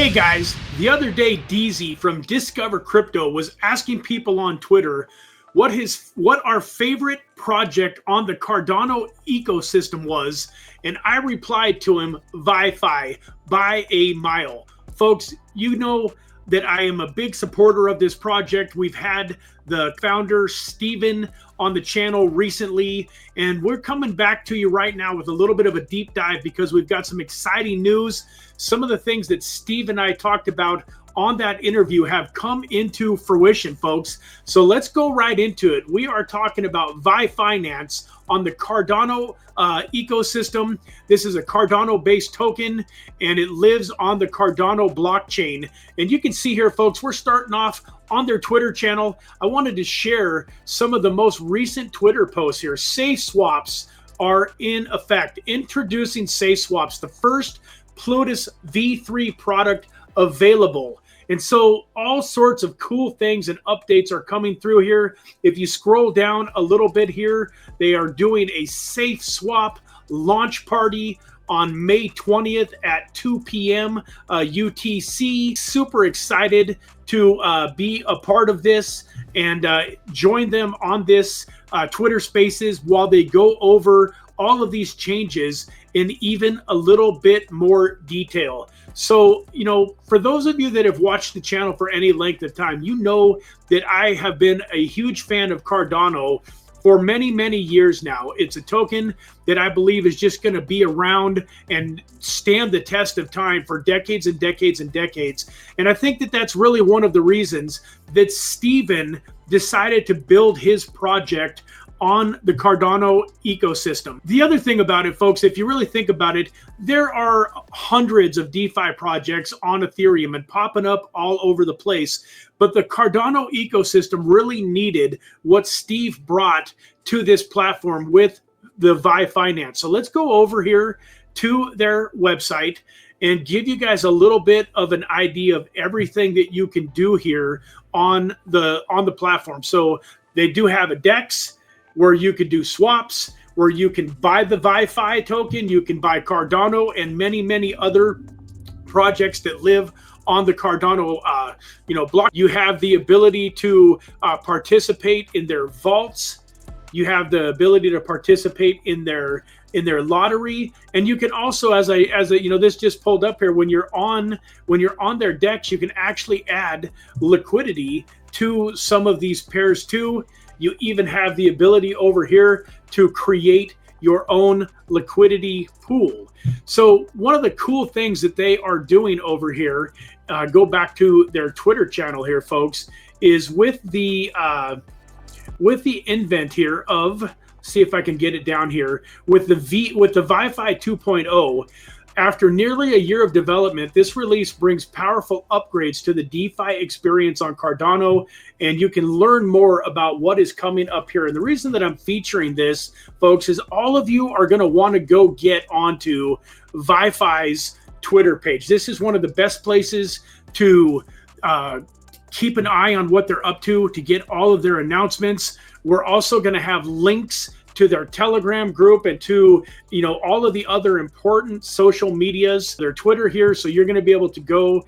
Hey guys, the other day DZ from Discover Crypto was asking people on Twitter what our favorite project on the Cardano ecosystem was, and I replied to him, VYFI, by a mile. Folks, you know that I am a big supporter of this project. We've had the founder, Steven, on the channel recently, and we're coming back to you right now with a little bit of a deep dive because we've got some exciting news. Some of the things that Steve and I talked about on that interview have come into fruition, folks. So let's go right into it. We are talking about VI Finance on the Cardano ecosystem. This is a Cardano-based token, and it lives on the Cardano blockchain. And you can see here, folks, we're starting off on their Twitter channel. I wanted to share some of the most recent Twitter posts here. Safe swaps are in effect. Introducing safe swaps, the first Plutus V3 product available. And so all sorts of cool things and updates are coming through here. If you scroll down a little bit here, they are doing a safe swap launch party on May 20th at 2 p.m. UTC. Super excited to be a part of this and join them on this Twitter Spaces while they go over all of these changes in even a little bit more detail. So, you know, for those of you that have watched the channel for any length of time, you know that I have been a huge fan of Cardano for many, many years now. It's a token that I believe is just going to be around and stand the test of time for decades and decades and decades. And I think that that's really one of the reasons that Steven decided to build his project on the Cardano ecosystem. The other thing about it, folks, if you really think about it, there are hundreds of DeFi projects on Ethereum and popping up all over the place. But the Cardano ecosystem really needed what Steve brought to this platform with the VI Finance. So let's go over here to their website and give you guys a little bit of an idea of everything that you can do here on the platform. So they do have a DEX where you could do swaps, where you can buy the VYFI token, you can buy Cardano and many, many other projects that live on the Cardano block. You have the ability to participate in their vaults. You have the ability to participate in their lottery, and you can also, as a this just pulled up here, when you're on their DEX, you can actually add liquidity to some of these pairs too. You even have the ability over here to create your own liquidity pool. So one of the cool things that they are doing over here, go back to their Twitter channel here, folks, is with the invent here of, see if I can get it down here, with the VIFI 2.0. After nearly a year of development, this release brings powerful upgrades to the DeFi experience on Cardano, and you can learn more about what is coming up here. And the reason that I'm featuring this, folks, is all of you are going to want to go get onto VYFI's Twitter page. This is one of the best places to keep an eye on what they're up to get all of their announcements. We're also going to have links to their Telegram group and to, all of the other important social medias, their Twitter here. So you're going to be able to go,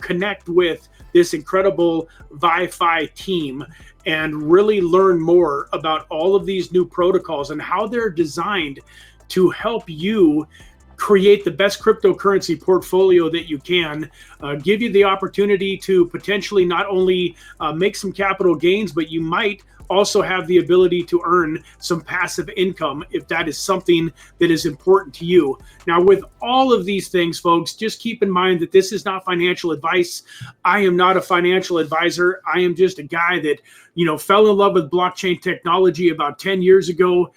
connect with this incredible VYFI team and really learn more about all of these new protocols and how they're designed to help you create the best cryptocurrency portfolio that you can, give you the opportunity to potentially not only make some capital gains, but you might also have the ability to earn some passive income if that is something that is important to you. Now, with all of these things, folks, just keep in mind that this is not financial advice. I am not a financial advisor. I am just a guy that, fell in love with blockchain technology about 10 years ago,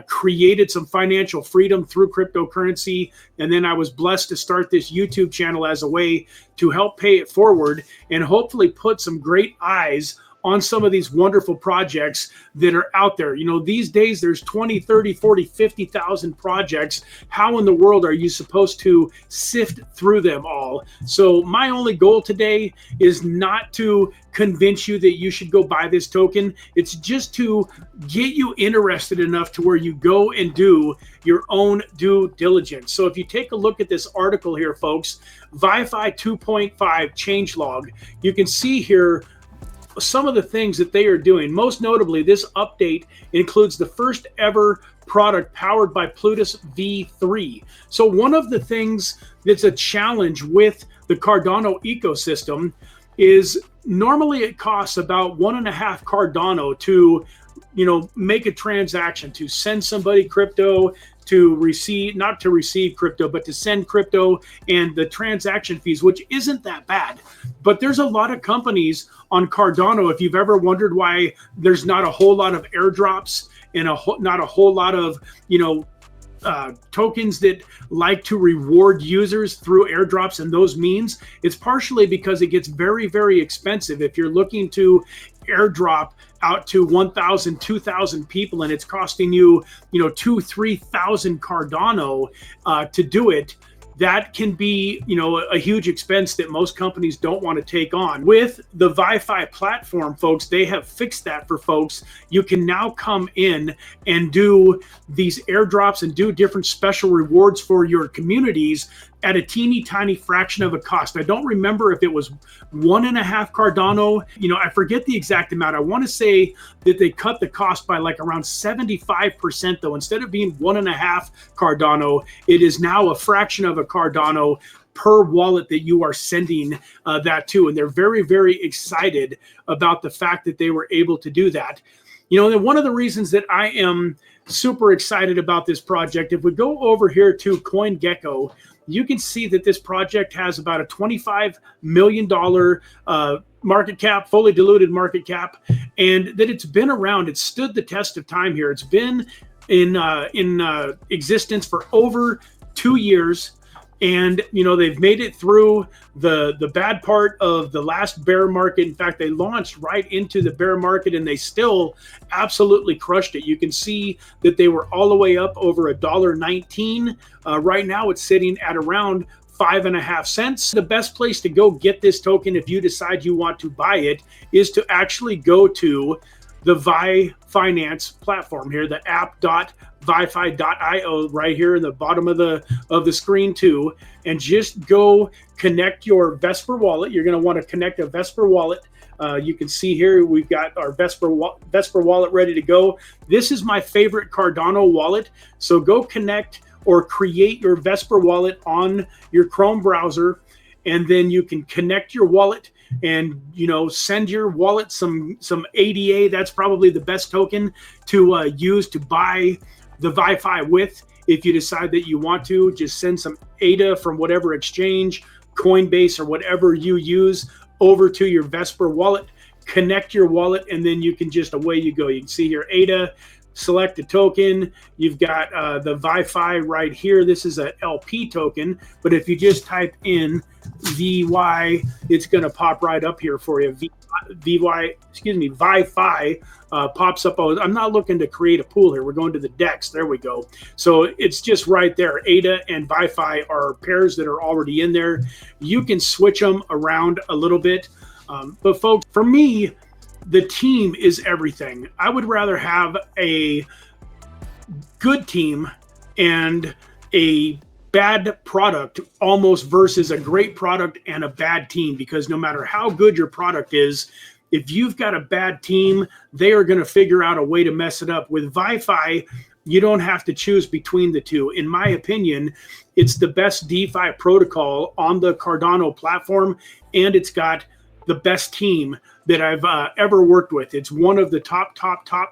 created some financial freedom through cryptocurrency, and then I was blessed to start this YouTube channel as a way to help pay it forward and hopefully put some great eyes on some of these wonderful projects that are out there. You know, these days there's 20, 30, 40, 50,000 projects. How in the world are you supposed to sift through them all? So my only goal today is not to convince you that you should go buy this token. It's just to get you interested enough to where you go and do your own due diligence. So if you take a look at this article here, folks, VYFI 2.5 changelog, you can see here some of the things that they are doing. Most notably, this update includes the first ever product powered by Plutus V3. So one of the things that's a challenge with the Cardano ecosystem is normally it costs about 1.5 Cardano to, you know, make a transaction, to send somebody crypto, to receive, not to receive crypto, but to send crypto, and the transaction fees, which isn't that bad. But there's a lot of companies on Cardano. If you've ever wondered why there's not a whole lot of airdrops and not a whole lot of, you know, tokens that like to reward users through airdrops and those means, it's partially because it gets very, very expensive. If you're looking to airdrop out to 1,000, 2,000 people, and it's costing you, you know, 2,000-3,000 Cardano to do it, that can be, you know, a huge expense that most companies don't want to take on. With the VYFI platform, folks, they have fixed that for folks. You can now come in and do these airdrops and do different special rewards for your communities at a teeny tiny fraction of a cost. I don't remember if it was 1.5 Cardano. You know, I forget the exact amount. I want to say that they cut the cost by like around 75% though. Instead of being 1.5 Cardano, it is now a fraction of a Cardano per wallet that you are sending that to. And they're very, very excited about the fact that they were able to do that. You know, and one of the reasons that I am super excited about this project, if we go over here to CoinGecko, you can see that this project has about a $25 million market cap, fully diluted market cap, and that it's been around. It's stood the test of time here. It's been in existence for over 2 years. And, you know, they've made it through the bad part of the last bear market. In fact, they launched right into the bear market and they still absolutely crushed it. You can see that they were all the way up over $1.19. Right now it's sitting at around 5.5 cents. The best place to go get this token if you decide you want to buy it is to actually go to the VI Finance platform here, the app.vifi.io right here in the bottom of the screen too, and just go connect your Vesper wallet. You're going to want to connect a Vesper wallet. You can see here we've got our Vesper wallet ready to go. This is my favorite Cardano wallet, so go connect or create your Vesper wallet on your Chrome browser, and then you can connect your wallet and, you know, send your wallet some ADA. That's probably the best token to use to buy the VYFI with. If you decide that you want to, just send some ADA from whatever exchange, Coinbase or whatever you use over to your Vesper wallet, connect your wallet, and then you can just, away you go. You can see here ADA, select a token. You've got the VYFI right here. This is an LP token, but if you just type in VY, it's going to pop right up here for you. VYFI pops up. Oh, I'm not looking to create a pool here. We're going to the DEX. There we go. So it's just right there. ADA and VYFI are pairs that are already in there. You can switch them around a little bit. But folks, for me, the team is everything. I would rather have a good team and a bad product almost versus a great product and a bad team, because no matter how good your product is, if you've got a bad team, they are going to figure out a way to mess it up. With VYFI, you don't have to choose between the two. In my opinion, it's the best DeFi protocol on the Cardano platform, and it's got the best team that I've ever worked with. It's one of the top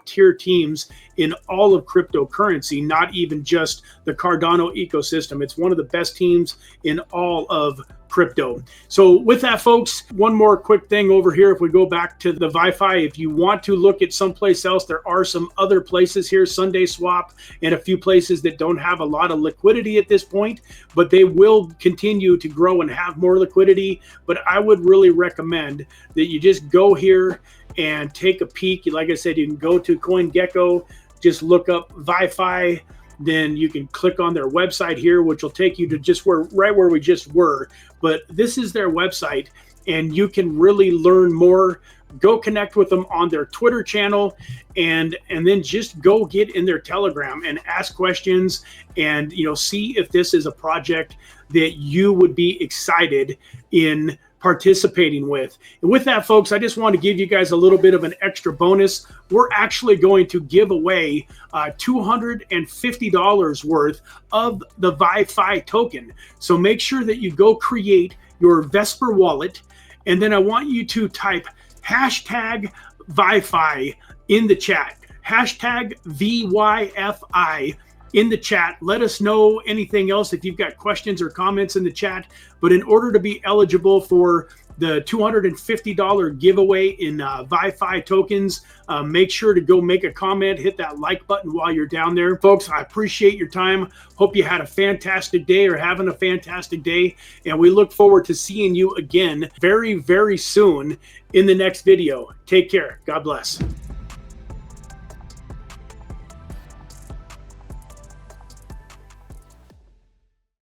tier teams in all of cryptocurrency, not even just the Cardano ecosystem. It's one of the best teams in all of crypto. So with that, folks, one more quick thing over here. If we go back to the VIFI, if you want to look at someplace else, there are some other places here, Sunday Swap and a few places that don't have a lot of liquidity at this point, but they will continue to grow and have more liquidity. But I would really recommend that you just go here and take a peek. Like I said, you can go to CoinGecko, just look up VIFI, then you can click on their website here, which will take you to just right where we just were. But this is their website, and you can really learn more. Go connect with them on their Twitter channel, and then just go get in their Telegram and ask questions, and see if this is a project that you would be excited in participating with. And with that, folks, I just want to give you guys a little bit of an extra bonus. We're actually going to give away $250 worth of the VIFI token. So make sure that you go create your Vesper wallet, and then I want you to type hashtag VIFI in the chat, hashtag VYFI in the chat. Let us know anything else if you've got questions or comments in the chat. But in order to be eligible for the $250 giveaway in VIFI tokens, make sure to go make a comment, hit that like button while you're down there. Folks, I appreciate your time. Hope you had a fantastic day or having a fantastic day. And we look forward to seeing you again very, very soon in the next video. Take care. God bless.